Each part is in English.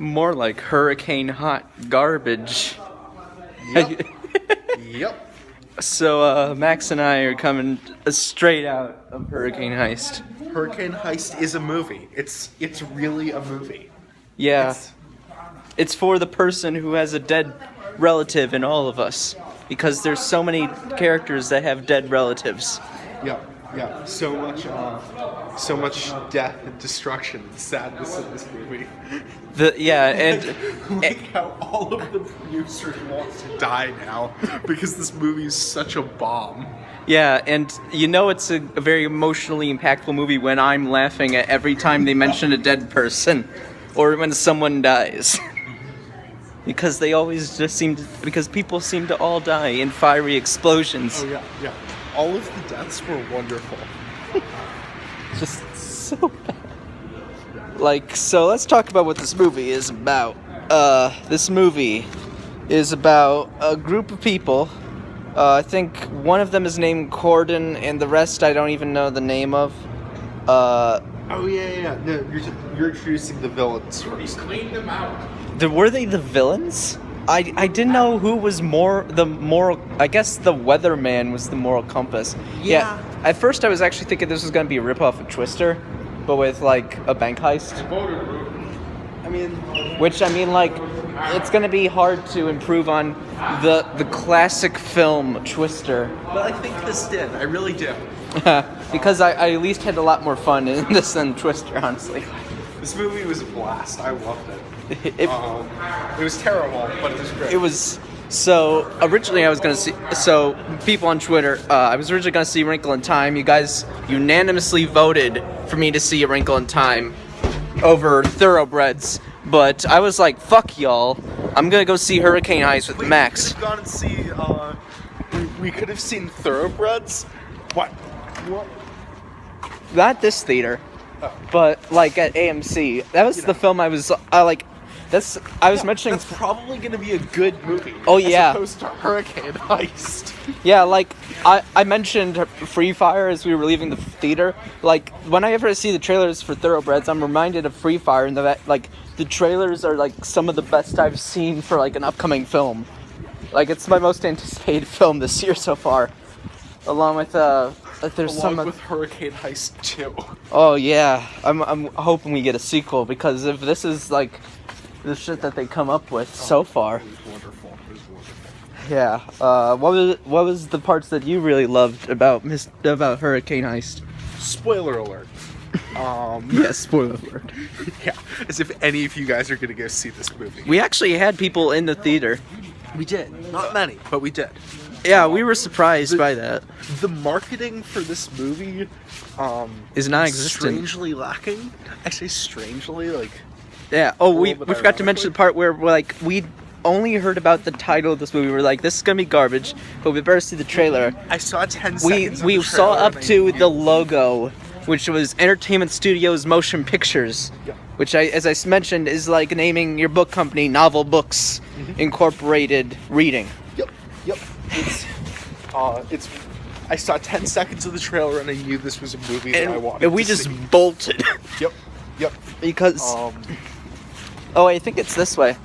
More like Hurricane Hot Garbage. Yep. Yep. So, Max and I are coming straight out of Hurricane Heist. Hurricane Heist is a movie. It's really a movie. Yeah. It's for the person who has a dead relative in all of us. Because there's so many characters that have dead relatives. Yeah. So much death and destruction and sadness in this movie. Like how all of the producers want to die now because this movie is such a bomb. Yeah, and you know it's a very emotionally impactful movie when I'm laughing at every time they mention a dead person or when someone dies. Because they always just because people seem to all die in fiery explosions. Oh yeah. All of the deaths were wonderful. Just so bad. So let's talk about what this movie is about. This movie is about a group of people. I think one of them is named Corden, and the rest I don't even know the name of. Oh yeah. No, you're introducing the villains first. We cleaned them out. Were they the villains? I didn't know who was the moral... I guess the weatherman was the moral compass. Yeah. At first I was actually thinking this was going to be a ripoff of Twister, but with, a bank heist. It's going to be hard to improve on the classic film Twister. But I think this did. I really do. Because I at least had a lot more fun in this than Twister, honestly. This movie was a blast. I loved it. It was terrible, but it was great. It was... So, originally I was going to see... So, people on Twitter, I was originally going to see Wrinkle in Time. You guys unanimously voted for me to see A Wrinkle in Time over Thoroughbreds. But I was like, fuck y'all. I'm going to go see Hurricane Heist with Max. We could have gone and see... we could have seen Thoroughbreds? What? Not this theater. Oh. But, at AMC. That was the film I was... mentioning... That's probably going to be a good movie. Oh, yeah. As opposed to Hurricane Heist. Yeah, I mentioned Free Fire as we were leaving the theater. Whenever I see the trailers for Thoroughbreds, I'm reminded of Free Fire, and that, the trailers are, some of the best I've seen for, an upcoming film. It's my most anticipated film this year so far. Along with, with Hurricane Heist 2. Oh, yeah. I'm hoping we get a sequel, because if this is, the shit that they come up with so far. It was wonderful. Yeah. What was the parts that you really loved about Hurricane Heist? Spoiler alert. Yes, spoiler alert. Yeah, as if any of you guys are gonna go see this movie. We actually had people in the theater. We did. Not many, but we did. Yeah, we were surprised by that. The marketing for this movie is non-existent. Strangely lacking. I say strangely, Yeah. Oh, we forgot to mention the part where we only heard about the title of this movie. We're like, this is gonna be garbage, but we better see the trailer. I saw 10 seconds. We saw up to the logo, which was Entertainment Studios Motion Pictures, which as I mentioned is like naming your book company Novel Books Incorporated Reading. Yep. It's. I saw 10 seconds of the trailer and I knew this was a movie that I wanted. And we just bolted. Yep. Because. Oh, I think it's this way.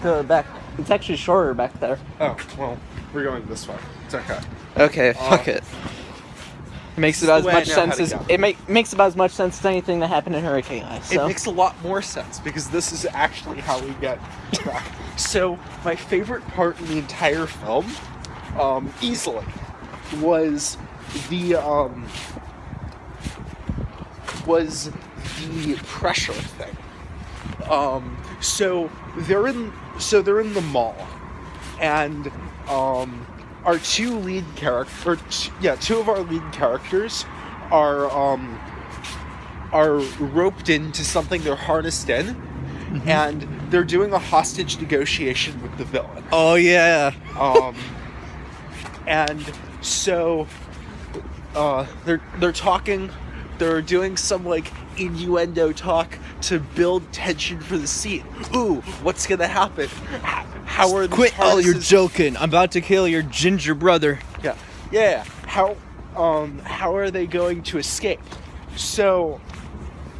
To the back. It's actually shorter back there. Oh, well, we're going this way. It's okay. Okay, fuck it. Makes about as much sense as makes about as much sense as anything that happened in Hurricane Heist. So. It makes a lot more sense because this is actually how we get back. So my favorite part in the entire film, easily, was the pressure thing. So they're in the mall, and our two of our lead characters are roped into something. They're harnessed in, and they're doing a hostage negotiation with the villain. Oh yeah. And so they're talking. They're doing some innuendo talk to build tension for the scene. Ooh, what's gonna happen? How are quit all your joking? I'm about to kill your ginger brother. Yeah. How are they going to escape? So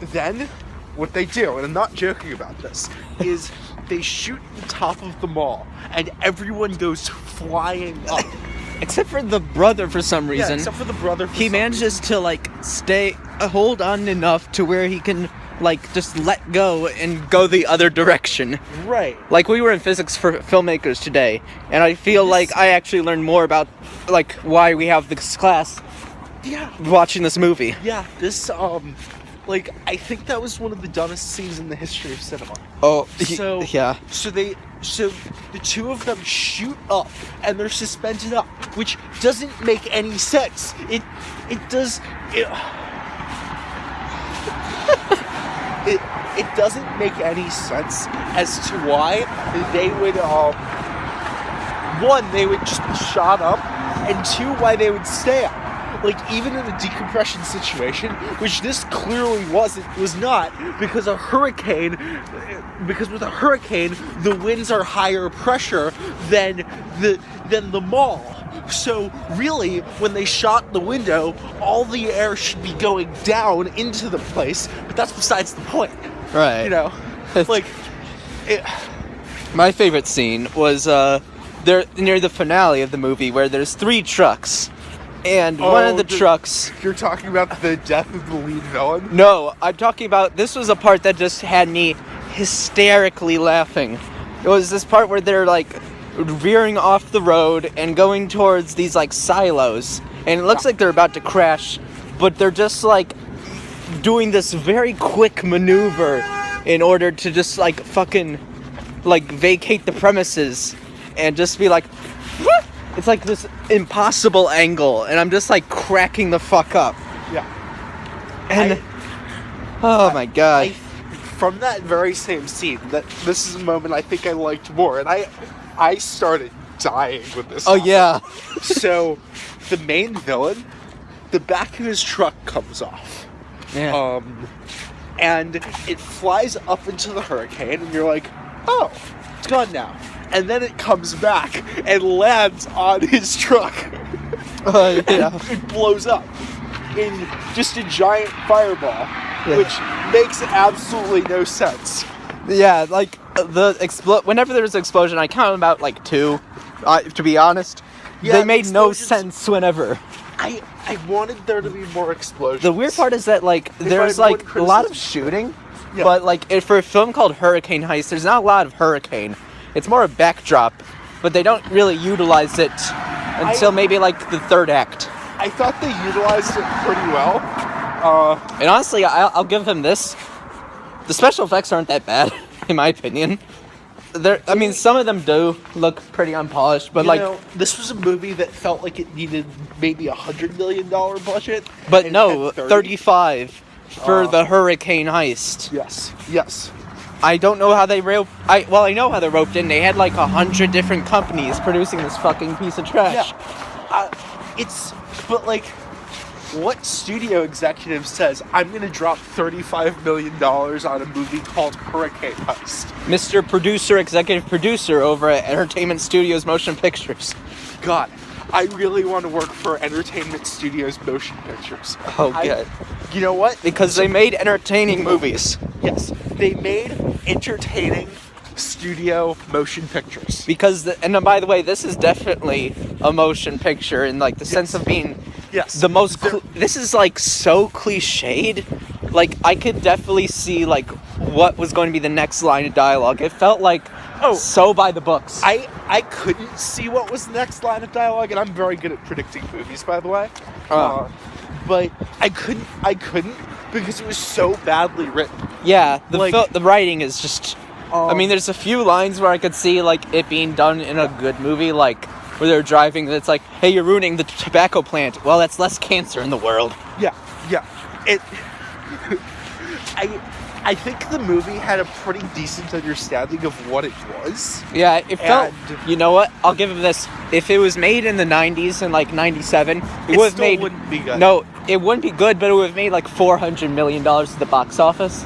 then what they do, and I'm not joking about this, is they shoot the top of the mall, and everyone goes flying up. Except for the brother for some reason. Yeah, except for the brother. He manages to like hold on enough to where he can like just let go and go the other direction. Right. Like we were in physics for filmmakers today, and I feel like I actually learned more about like why we have this class. Yeah. Watching this movie. Yeah. This like I think that was one of the dumbest scenes in the history of cinema. Oh. Yeah. So the two of them shoot up and they're suspended up, which doesn't make any sense. It doesn't make any sense as to why they would one, they would just be shot up, and two, why they would stay up. Like, even in a decompression situation, which this clearly was not, because with a hurricane, the winds are higher pressure than the mall. So really, when they shot the window, all the air should be going down into the place, but that's besides the point. Right. You know? Like, my favorite scene was there near the finale of the movie where there's 3 trucks. And one of the trucks... You're talking about the death of the lead villain? No, I'm talking about... This was a part that just had me hysterically laughing. It was this part where they're, like, veering off the road and going towards these, like, silos. And it looks like they're about to crash, but they're just, like, doing this very quick maneuver in order to just, like, fucking, like, vacate the premises and just be like... Whoop! It's like this impossible angle, and I'm just like cracking the fuck up. Yeah. And oh my god. From that very same scene, this is a moment I think I liked more, and I started dying with this. Oh yeah. So the main villain, the back of his truck comes off. Yeah. And it flies up into the hurricane, and you're like, oh, it's gone now. And then it comes back and lands on his truck. Yeah. It blows up in just a giant fireball, which makes absolutely no sense. Yeah, like whenever there's an explosion, I count about like 2. To be honest, they made no sense whenever. I wanted there to be more explosions. The weird part is that like there's like a lot of shooting, but like for a film called Hurricane Heist, there's not a lot of hurricane. It's more a backdrop, but they don't really utilize it until maybe like the 3rd act. I thought they utilized it pretty well. And honestly, I'll give them this. The special effects aren't that bad, in my opinion. I mean, some of them do look pretty unpolished, but this was a movie that felt like it needed maybe $100 million budget. But no, 35 for the Hurricane Heist. Yes. I don't know how they I know how they roped in. They had like 100 different companies producing this fucking piece of trash. Yeah. But like, what studio executive says, I'm going to drop $35 million on a movie called Hurricane Heist? Mr. Producer, Executive Producer over at Entertainment Studios Motion Pictures. God, I really want to work for Entertainment Studios Motion Pictures. Oh, good. You know what? Because they made entertaining movies. Yes, they made entertaining studio motion pictures. Because, and by the way, this is definitely a motion picture in like the sense of being the most. This is like so cliched. Like I could definitely see like what was going to be the next line of dialogue. It felt like so by the books. I couldn't see what was the next line of dialogue, and I'm very good at predicting movies, by the way. But I couldn't because it was so badly written. Yeah, the writing is just. I mean, there's a few lines where I could see like it being done in a good movie, like where they're driving. It's like, hey, you're ruining the tobacco plant. Well, that's less cancer in the world. Yeah. I think the movie had a pretty decent understanding of what it was. Yeah, it felt. You know what? I'll give it this. If it was made in the 90s and like 97, it would have made. Wouldn't be good. No, it wouldn't be good, but it would have made like $400 million at the box office.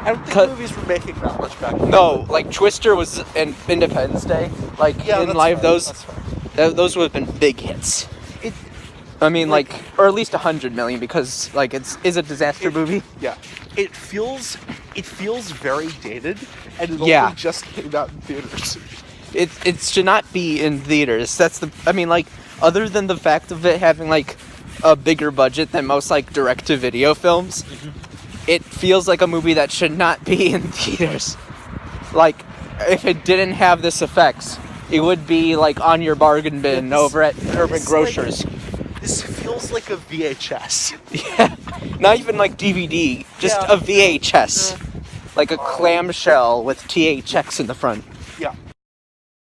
I don't think movies were making that much back then. No, like Twister was in Independence Day. Like in live, those would have been big hits. I mean, like, or at least $100 million because like it's a disaster movie. Yeah. it feels very dated, and it Yeah. only just came out in theaters. It should not be in theaters. Other than the fact of it having like a bigger budget than most like direct-to-video films, it feels like a movie that should not be in theaters. Like, if it didn't have this effects, it would be like on your bargain bin over at Urban Grocers. This feels like a VHS. Yeah, not even like DVD, just a VHS, like a clamshell with THX in the front.